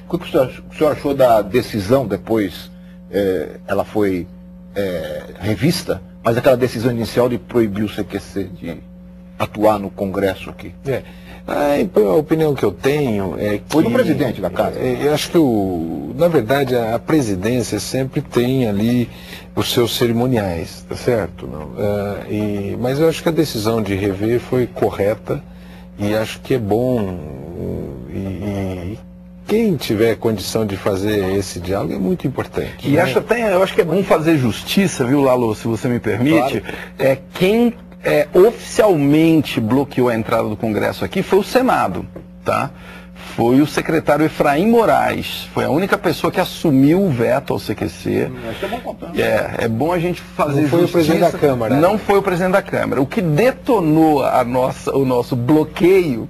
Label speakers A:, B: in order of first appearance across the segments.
A: O que o senhor achou da decisão depois? Ela foi revista, mas aquela decisão inicial de proibir o CQC de atuar no Congresso aqui.
B: A opinião que eu tenho é que...
A: Foi do presidente da casa.
B: Eu acho que, na verdade, a presidência sempre tem ali os seus cerimoniais, tá certo? Não? Mas eu acho que a decisão de rever foi correta e acho que é bom. E quem tiver condição de fazer esse diálogo é muito importante.
C: E eu acho que é bom fazer justiça, viu, Lalo, se você me permite.
A: Claro.
C: Quem oficialmente bloqueou a entrada do Congresso aqui foi o Senado, tá? Foi o secretário Efraim Moraes, foi a única pessoa que assumiu o veto ao CQC.
A: Acho que é bom contar.
C: É bom a gente fazer justiça.
B: Não foi o presidente da Câmara.
C: Não foi o presidente da Câmara. O que detonou o nosso bloqueio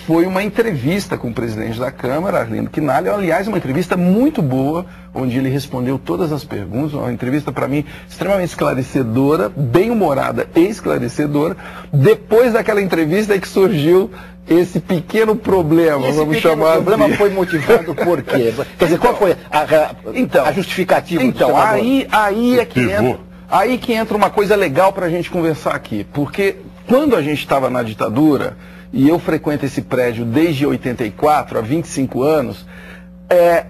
C: foi uma entrevista com o presidente da Câmara, Arlindo Quinalha, aliás, uma entrevista muito boa, onde ele respondeu todas as perguntas, uma entrevista, para mim, extremamente esclarecedora, bem-humorada e esclarecedora. Depois daquela entrevista é que surgiu esse pequeno problema, vamos chamar
A: assim. O problema foi motivado por quê? Quer dizer, qual foi a justificativa do senador?
C: Aí que entra uma coisa legal para a gente conversar aqui, porque quando a gente estava na ditadura, e eu frequento esse prédio desde 84, há 25 anos,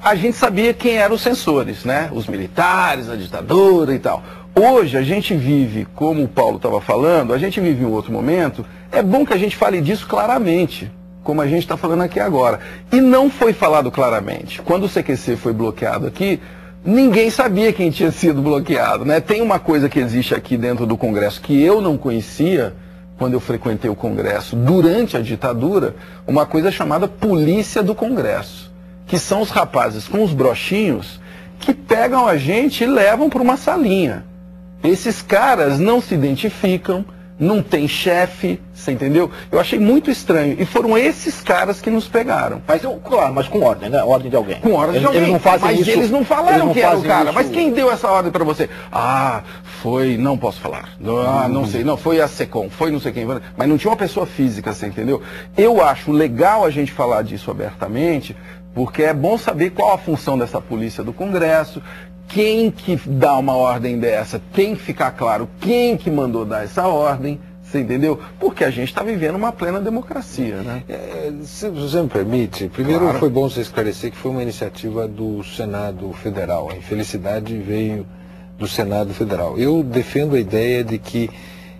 C: a gente sabia quem eram os censores, né? Os militares, a ditadura e tal. Hoje a gente vive, como o Paulo estava falando, a gente vive em um outro momento, é bom que a gente fale disso claramente, como a gente está falando aqui agora. E não foi falado claramente. Quando o CQC foi bloqueado aqui, ninguém sabia quem tinha sido bloqueado, né? Tem uma coisa que existe aqui dentro do Congresso que eu não conhecia, quando eu frequentei o Congresso, durante a ditadura, uma coisa chamada Polícia do Congresso, que são os rapazes com os brochinhos que pegam a gente e levam para uma salinha. Esses caras não se identificam, não tem chefe, você entendeu? Eu achei muito estranho. E foram esses caras que nos pegaram.
A: Claro, mas com ordem, né? Ordem de alguém.
C: Com ordem de alguém.
A: Eles não fazem
C: mas
A: isso,
C: eles não falaram que era o cara.
A: Isso.
C: Mas quem deu essa ordem para você? Foi, não posso falar. Não sei, não, foi a SECOM, foi não sei quem. Mas não tinha uma pessoa física, você entendeu? Eu acho legal a gente falar disso abertamente, porque é bom saber qual a função dessa polícia do Congresso. Quem que dá uma ordem dessa, tem que ficar claro quem que mandou dar essa ordem, você entendeu? Porque a gente está vivendo uma plena democracia, né?
B: Se você me permite, primeiro foi bom você esclarecer que foi uma iniciativa do Senado Federal. A infelicidade veio do Senado Federal. Eu defendo a ideia de que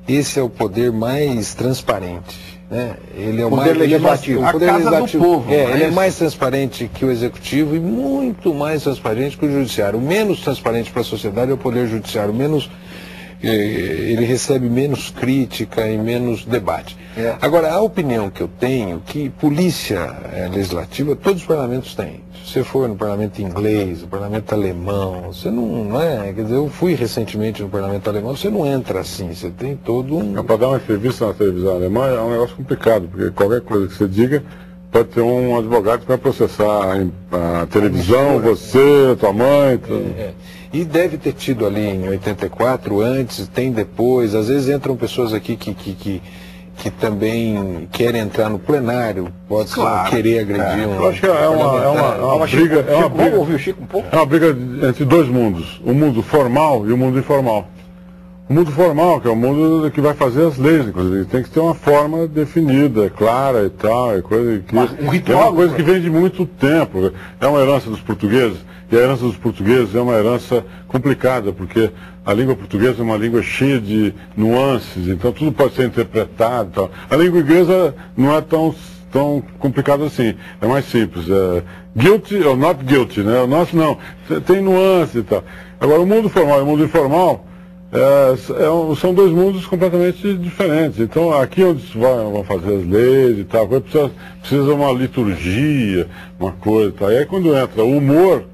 B: esse é o poder mais transparente. Né? Ele é o
A: poder legislativo.
B: O poder legislativo
C: do povo,
B: ele é mais transparente que o executivo e muito mais transparente que o judiciário. O menos transparente para a sociedade é o poder judiciário. Ele recebe menos crítica e menos debate. Agora, a opinião que eu tenho que polícia legislativa todos os parlamentos têm. Se você for no parlamento inglês, no parlamento alemão, você não é. Quer dizer, eu fui recentemente no parlamento alemão, você não entra assim, você tem todo um...
D: Para dar uma entrevista na televisão alemã é um negócio complicado, porque qualquer coisa que você diga, pode ter um advogado que vai processar a televisão, você, a tua mãe, tudo.
B: E deve ter tido ali em 84, antes, tem depois, às vezes entram pessoas aqui que também querem entrar no plenário, pode querer agredir
D: Eu acho que é uma briga.
A: Vamos ouvir o Chico um pouco?
D: É uma briga entre dois mundos, o mundo formal e o mundo informal. O mundo formal, que é o mundo que vai fazer as leis, inclusive, tem que ter uma forma definida, clara e tal, é coisa que é uma coisa que vem de muito tempo. É uma herança dos portugueses, e a herança dos portugueses é uma herança complicada, porque a língua portuguesa é uma língua cheia de nuances, então tudo pode ser interpretado e tal. A língua inglesa não é tão complicado assim, é mais simples. Guilty ou not guilty, né? O nosso não, tem nuances e tal. Agora, o mundo formal e o mundo informal são dois mundos completamente diferentes. Então, aqui onde vão fazer as leis e tal, precisa uma liturgia, uma coisa e tal. E aí quando entra o humor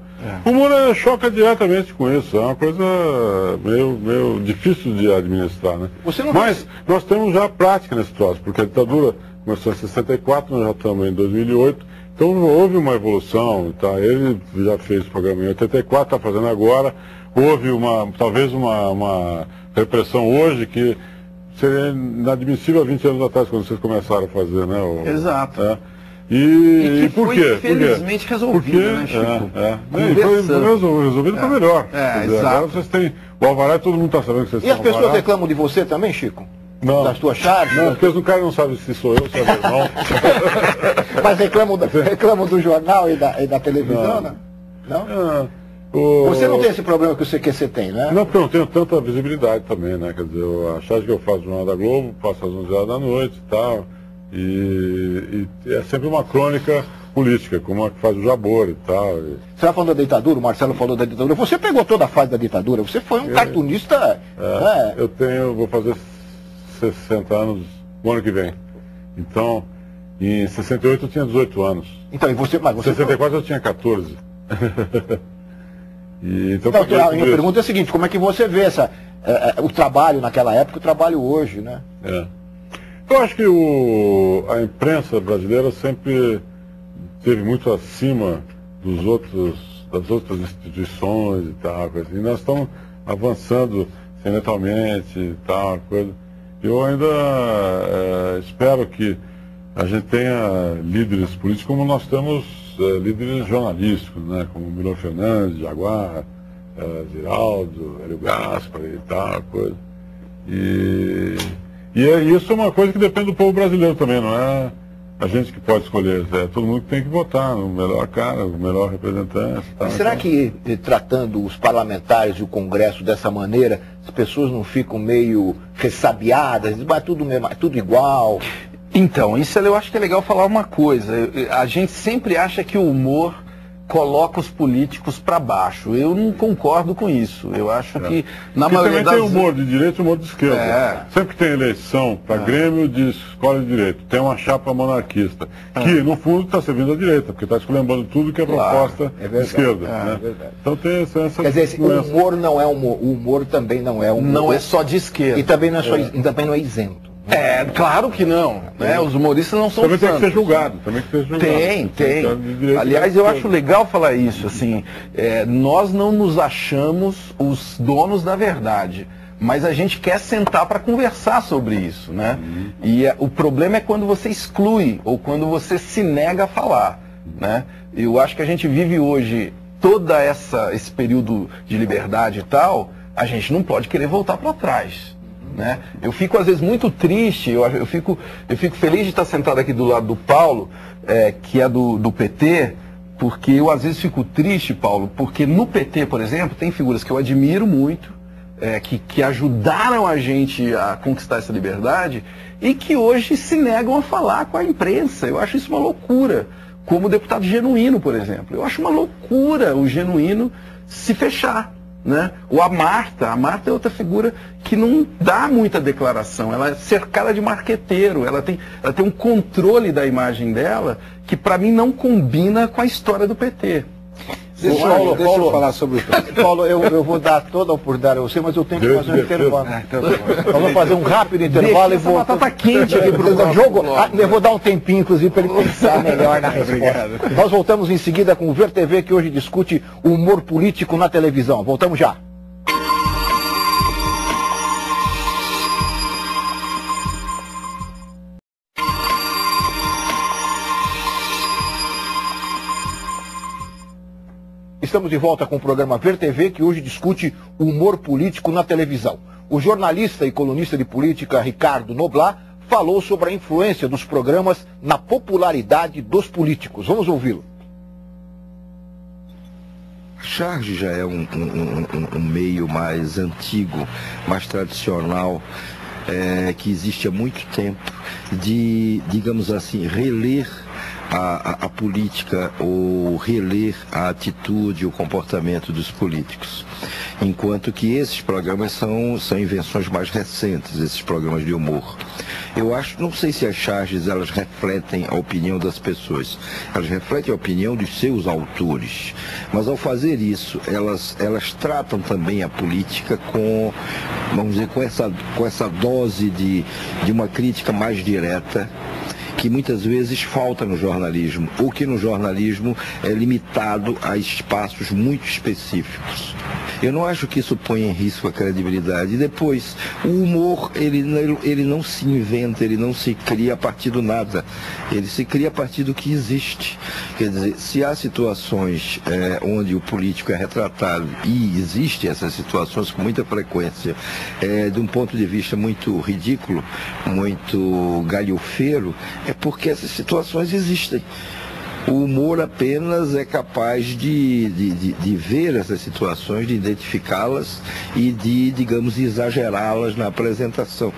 D: choca diretamente com isso. É uma coisa meio difícil de administrar, né? Mas nós temos já prática nesse troço, porque a ditadura começou em 64, nós já estamos em 2008, então houve uma evolução. Tá? Ele já fez o programa em 84, está fazendo agora. Houve talvez uma repressão hoje que seria inadmissível há 20 anos atrás, quando vocês começaram a fazer, né?
C: Exato. E que
D: por
C: foi
D: quê?
C: felizmente resolvido, né, Chico?
D: Foi resolvido para melhor.
C: Exato.
D: Agora vocês têm o alvará, todo mundo está sabendo que vocês têm
A: E as pessoas
D: alvará.
A: reclamam de você também, Chico?
D: Não.
A: Das tuas charges?
D: Não, porque o cara não sabe se sou eu, se é meu irmão.
A: Mas reclamam do jornal e da televisão, né? Não? Você não tem esse problema que o CQC tem, né?
D: Não, porque eu não tenho tanta visibilidade também, né? Quer dizer, a charge que eu faço no Jornal da Globo, passo às 11 horas da noite e tal. E é sempre uma crônica política, como a que faz o Jabor e tal.
A: Você está falando da ditadura, o Marcelo falou da ditadura. Você pegou toda a fase da ditadura, você foi um cartunista. Né?
D: Vou fazer 60 anos no ano que vem. Então, em 68 eu tinha 18 anos.
A: Então, e você, mas
D: Em
A: você
D: 64 eu tinha 14. Então,
A: a minha pergunta é a seguinte, como é que você vê o trabalho naquela época e o trabalho hoje, né?
D: Eu acho que a imprensa brasileira sempre esteve muito acima das outras instituições e tal, coisa. E nós estamos avançando lentamente e tal, coisa. Eu ainda espero que a gente tenha líderes políticos como nós temos líderes jornalísticos, né? Como Milor Fernandes, Jaguar, Ziraldo, Hélio Gaspar e tal, coisa. E isso é uma coisa que depende do povo brasileiro também, não é a gente que pode escolher, é todo mundo que tem que votar no melhor cara, no melhor representante. Tá?
A: Será que, tratando os parlamentares e o Congresso dessa maneira, as pessoas não ficam meio ressabiadas, dizem, tudo igual?
C: Então, isso eu acho que é legal falar uma coisa. A gente sempre acha que o humor coloca os políticos para baixo. Eu não concordo com isso. Eu acho que, na maioria
D: também tem humor de direita e humor de esquerda. Sempre que tem eleição para Grêmio de escola de direito, tem uma chapa monarquista, que no fundo está servindo à direita, porque está esculhambando tudo que é proposta de esquerda. Né? Então tem essa
A: Quer dizer, o humor não é humor, o humor também não é humor.
C: Não é só de esquerda.
A: E também também não é isento.
C: Claro que não. Né? Os humoristas não são
D: também
C: santos.
D: Tem que ser julgado.
C: Tem. Aliás, eu acho legal falar isso. Assim, nós não nos achamos os donos da verdade, mas a gente quer sentar para conversar sobre isso. Né? E o problema é quando você exclui ou quando você se nega a falar. Né? Eu acho que a gente vive hoje todo esse período de liberdade e tal, a gente não pode querer voltar para trás. Né? Eu fico às vezes muito triste, eu fico feliz de estar sentado aqui do lado do Paulo, que é do PT, porque eu às vezes fico triste, Paulo, porque no PT, por exemplo, tem figuras que eu admiro muito, que ajudaram a gente a conquistar essa liberdade e que hoje se negam a falar com a imprensa. Eu acho isso uma loucura. Como o deputado Genuíno, por exemplo. Eu acho uma loucura o Genuíno se fechar. Né? Ou a Marta é outra figura que não dá muita declaração, ela é cercada de marqueteiro, ela tem um controle da imagem dela que para mim não combina com a história do PT.
B: Deixa eu falar sobre isso.
A: Paulo, eu vou dar toda a oportunidade a você, mas eu tenho que fazer um intervalo. Nós vamos fazer um rápido intervalo e vou.
C: Batata quente aqui pro
A: jogo. Eu vou dar um tempinho, inclusive, para ele pensar melhor na resposta. Nós voltamos em seguida com o Ver TV, que hoje discute o humor político na televisão. Voltamos já. Estamos de volta com o programa Ver TV, que hoje discute o humor político na televisão. O jornalista e colunista de política Ricardo Noblat falou sobre a influência dos programas na popularidade dos políticos. Vamos ouvi-lo.
E: A charge já é um meio mais antigo, mais tradicional, que existe há muito tempo, de, digamos assim, reler a política ou reler a atitude, o comportamento dos políticos. Enquanto que esses programas são invenções mais recentes, esses programas de humor. Eu acho, não sei se as charges elas refletem a opinião das pessoas, elas refletem a opinião dos seus autores, mas ao fazer isso, elas tratam também a política com, vamos dizer, com essa dose de uma crítica mais direta, que muitas vezes falta no jornalismo, ou que no jornalismo é limitado a espaços muito específicos. Eu não acho que isso põe em risco a credibilidade. E depois, o humor, ele não se inventa, ele não se cria a partir do nada. Ele se cria a partir do que existe. Quer dizer, se há situações onde o político é retratado, e existem essas situações com muita frequência, de um ponto de vista muito ridículo, muito galhofeiro, é porque essas situações existem. O humor apenas é capaz de ver essas situações, de identificá-las e de, digamos, exagerá-las na apresentação.